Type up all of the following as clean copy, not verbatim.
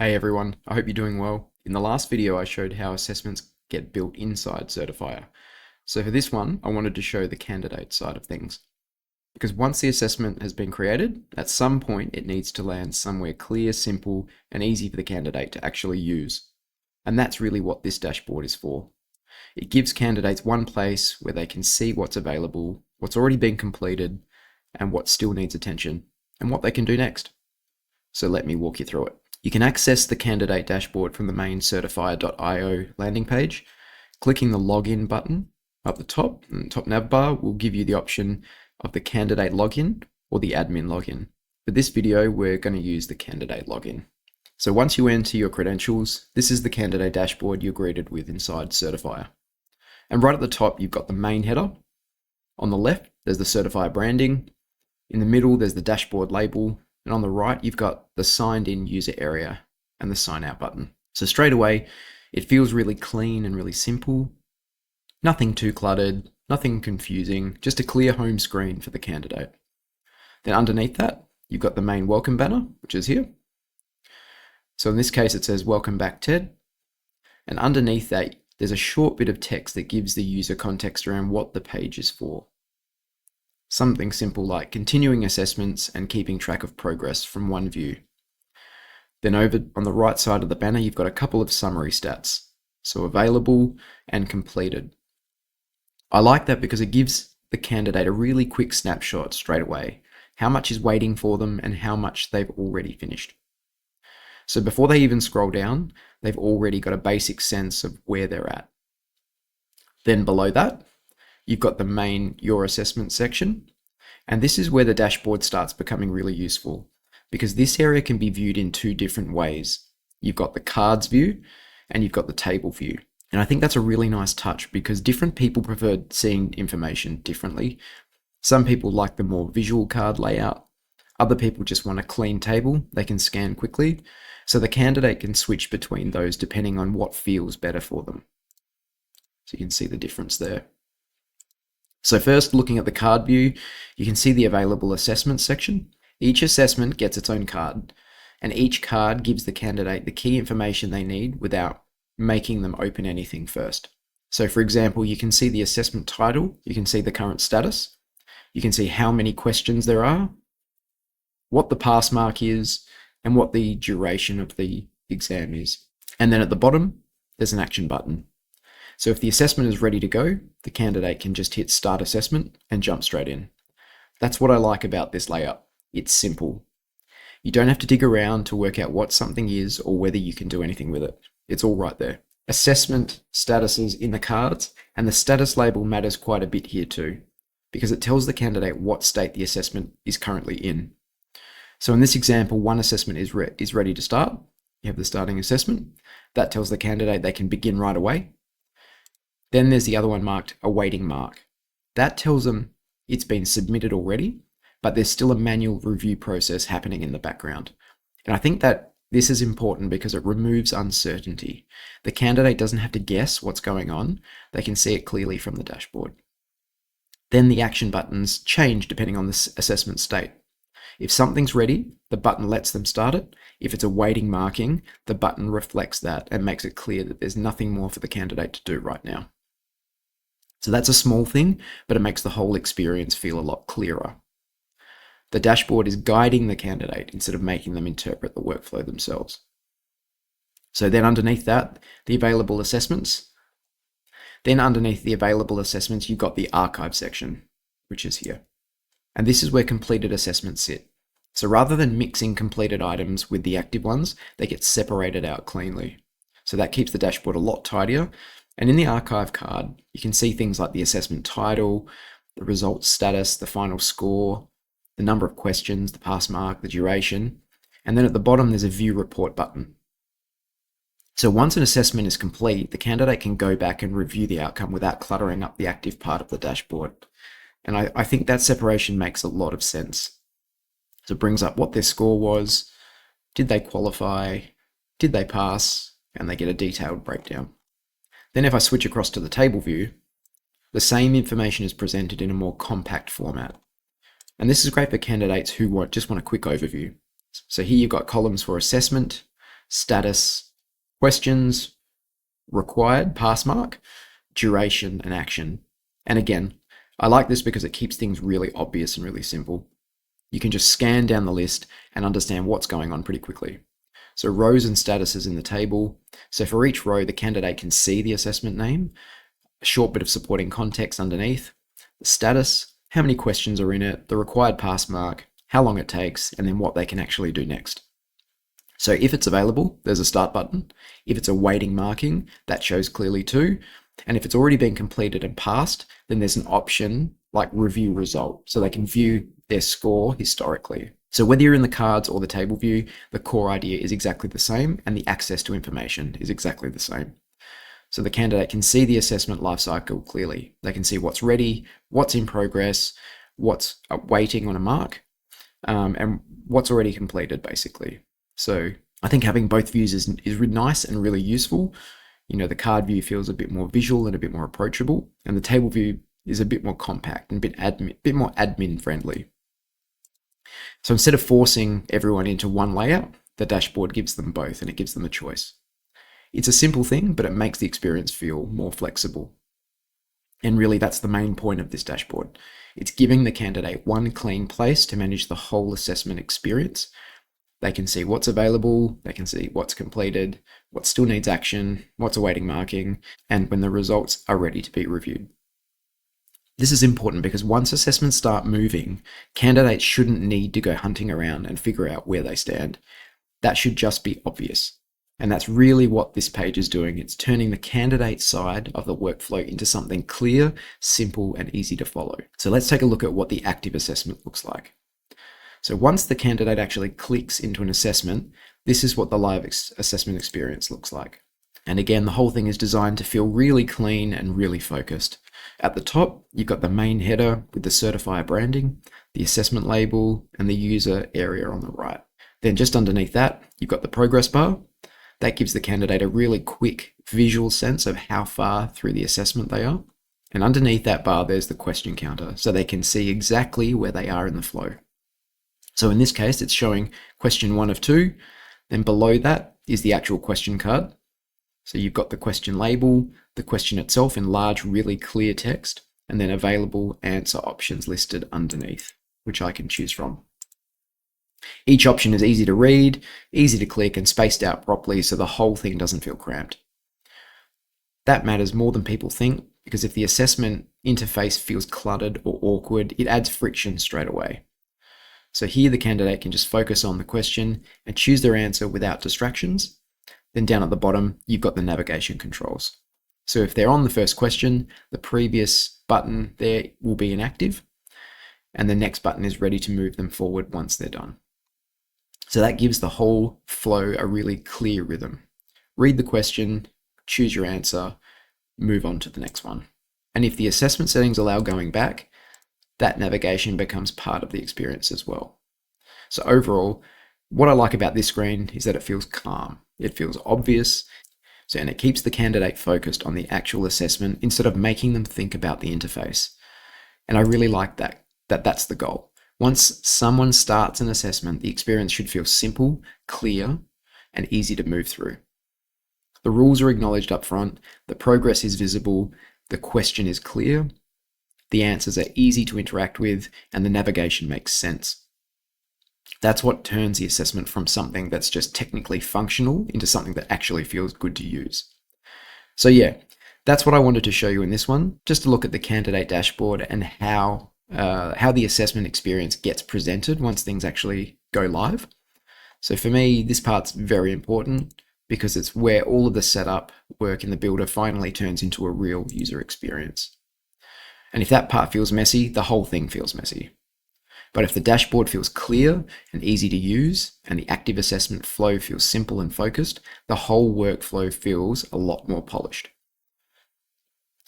Hey everyone, I hope you're doing well. In the last video, I showed how assessments get built inside Certifyr. So for this one, I wanted to show the candidate side of things. Because once the assessment has been created, at some point it needs to land somewhere clear, simple, and easy for the candidate to actually use. And that's really what this dashboard is for. It gives candidates one place where they can see what's available, what's already been completed, and what still needs attention, and what they can do next. So let me walk you through it. You can access the candidate dashboard from the main certifyr.io landing page. Clicking the login button up the top, and the top nav bar will give you the option of the candidate login or the admin login. For this video, we're going to use the candidate login. So once you enter your credentials, this is the candidate dashboard you're greeted with inside Certifyr. And right at the top, you've got the main header. On the left, there's the Certifyr branding. In the middle, there's the dashboard label. And on the right, you've got the signed in user area and the sign out button. So straight away, it feels really clean and really simple. Nothing too cluttered, nothing confusing, just a clear home screen for the candidate. Then underneath that, you've got the main welcome banner, which is here. So in this case, it says welcome back, Ted. And underneath that, there's a short bit of text that gives the user context around what the page is for. Something simple like continuing assessments and keeping track of progress from one view. Then over on the right side of the banner, you've got a couple of summary stats. So available and completed. I like that because it gives the candidate a really quick snapshot straight away. How much is waiting for them and how much they've already finished. So before they even scroll down, they've already got a basic sense of where they're at. Then below that, you've got the main Your Assessment section, and this is where the dashboard starts becoming really useful because this area can be viewed in two different ways. You've got the cards view and you've got the table view. And I think that's a really nice touch because different people prefer seeing information differently. Some people like the more visual card layout. Other people just want a clean table they can scan quickly. So the candidate can switch between those depending on what feels better for them. So you can see the difference there. So first, looking at the card view, you can see the available assessment section. Each assessment gets its own card, and each card gives the candidate the key information they need without making them open anything first. So for example, you can see the assessment title, you can see the current status, you can see how many questions there are, what the pass mark is, and what the duration of the exam is. And then at the bottom, there's an action button. So if the assessment is ready to go, the candidate can just hit Start Assessment and jump straight in. That's what I like about this layout. It's simple. You don't have to dig around to work out what something is or whether you can do anything with it. It's all right there. Assessment statuses in the cards, and the status label matters quite a bit here too, because it tells the candidate what state the assessment is currently in. So in this example, one assessment is ready to start. You have the starting assessment. That tells the candidate they can begin right away. Then there's the other one marked awaiting mark. That tells them it's been submitted already, but there's still a manual review process happening in the background. And I think that this is important because it removes uncertainty. The candidate doesn't have to guess what's going on. They can see it clearly from the dashboard. Then the action buttons change depending on the assessment state. If something's ready, the button lets them start it. If it's awaiting marking, the button reflects that and makes it clear that there's nothing more for the candidate to do right now. So that's a small thing, but it makes the whole experience feel a lot clearer. The dashboard is guiding the candidate instead of making them interpret the workflow themselves. So then underneath that, the available assessments. Then underneath the available assessments, you've got the archive section, which is here. And this is where completed assessments sit. So rather than mixing completed items with the active ones, they get separated out cleanly. So that keeps the dashboard a lot tidier. And in the archive card, you can see things like the assessment title, the results status, the final score, the number of questions, the pass mark, the duration, and then at the bottom there's a view report button. So once an assessment is complete, the candidate can go back and review the outcome without cluttering up the active part of the dashboard. And I think that separation makes a lot of sense. So it brings up what their score was, did they qualify, did they pass, and they get a detailed breakdown. Then if I switch across to the table view, the same information is presented in a more compact format. And this is great for candidates who just want a quick overview. So here you've got columns for assessment, status, questions, required, pass mark, duration, and action. And again, I like this because it keeps things really obvious and really simple. You can just scan down the list and understand what's going on pretty quickly. So rows and statuses in the table. So for each row, the candidate can see the assessment name, a short bit of supporting context underneath, the status, how many questions are in it, the required pass mark, how long it takes, and then what they can actually do next. So if it's available, there's a start button. If it's awaiting marking, that shows clearly too. And if it's already been completed and passed, then there's an option like review result. So they can view their score historically. So whether you're in the cards or the table view, the core idea is exactly the same and the access to information is exactly the same. So the candidate can see the assessment lifecycle clearly. They can see what's ready, what's in progress, what's waiting on a mark, and what's already completed basically. So I think having both views is really nice and really useful. You know, the card view feels a bit more visual and a bit more approachable, and the table view is a bit more compact and a bit more admin friendly. So instead of forcing everyone into one layout, the dashboard gives them both and it gives them a choice. It's a simple thing, but it makes the experience feel more flexible. And really, that's the main point of this dashboard. It's giving the candidate one clean place to manage the whole assessment experience. They can see what's available, they can see what's completed, what still needs action, what's awaiting marking, and when the results are ready to be reviewed. This is important because once assessments start moving, candidates shouldn't need to go hunting around and figure out where they stand. That should just be obvious. And that's really what this page is doing. It's turning the candidate side of the workflow into something clear, simple, and easy to follow. So let's take a look at what the active assessment looks like. So once the candidate actually clicks into an assessment, this is what the live assessment experience looks like. And again, the whole thing is designed to feel really clean and really focused. At the top, you've got the main header with the Certifyr branding, the assessment label, and the user area on the right. Then just underneath that, you've got the progress bar. That gives the candidate a really quick visual sense of how far through the assessment they are. And underneath that bar, there's the question counter, so they can see exactly where they are in the flow. So in this case, it's showing question 1 of 2. Then below that is the actual question card. So you've got the question label, the question itself in large, really clear text, and then available answer options listed underneath, which I can choose from. Each option is easy to read, easy to click, and spaced out properly so the whole thing doesn't feel cramped. That matters more than people think, because if the assessment interface feels cluttered or awkward, it adds friction straight away. So here the candidate can just focus on the question and choose their answer without distractions. Then down at the bottom, you've got the navigation controls. So if they're on the first question, the previous button there will be inactive, and the next button is ready to move them forward once they're done. So that gives the whole flow a really clear rhythm. Read the question, choose your answer, move on to the next one. And if the assessment settings allow going back, that navigation becomes part of the experience as well. So overall, what I like about this screen is that it feels calm. It feels obvious, and it keeps the candidate focused on the actual assessment instead of making them think about the interface. And I really like that's the goal. Once someone starts an assessment, the experience should feel simple, clear, and easy to move through. The rules are acknowledged up front, the progress is visible, the question is clear, the answers are easy to interact with, and the navigation makes sense. That's what turns the assessment from something that's just technically functional into something that actually feels good to use. So yeah, that's what I wanted to show you in this one, just to look at the candidate dashboard and how the assessment experience gets presented once things actually go live. So for me, this part's very important because it's where all of the setup work in the builder finally turns into a real user experience. And if that part feels messy, the whole thing feels messy. But if the dashboard feels clear and easy to use, and the active assessment flow feels simple and focused, the whole workflow feels a lot more polished.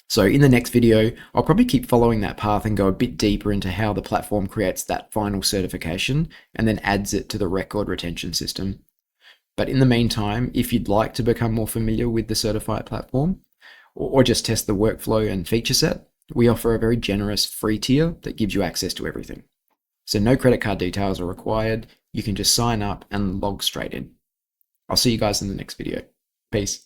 So in the next video, I'll probably keep following that path and go a bit deeper into how the platform creates that final certification and then adds it to the record retention system. But in the meantime, if you'd like to become more familiar with the Certifyr platform, or just test the workflow and feature set, we offer a very generous free tier that gives you access to everything. So no credit card details are required. You can just sign up and log straight in. I'll see you guys in the next video. Peace.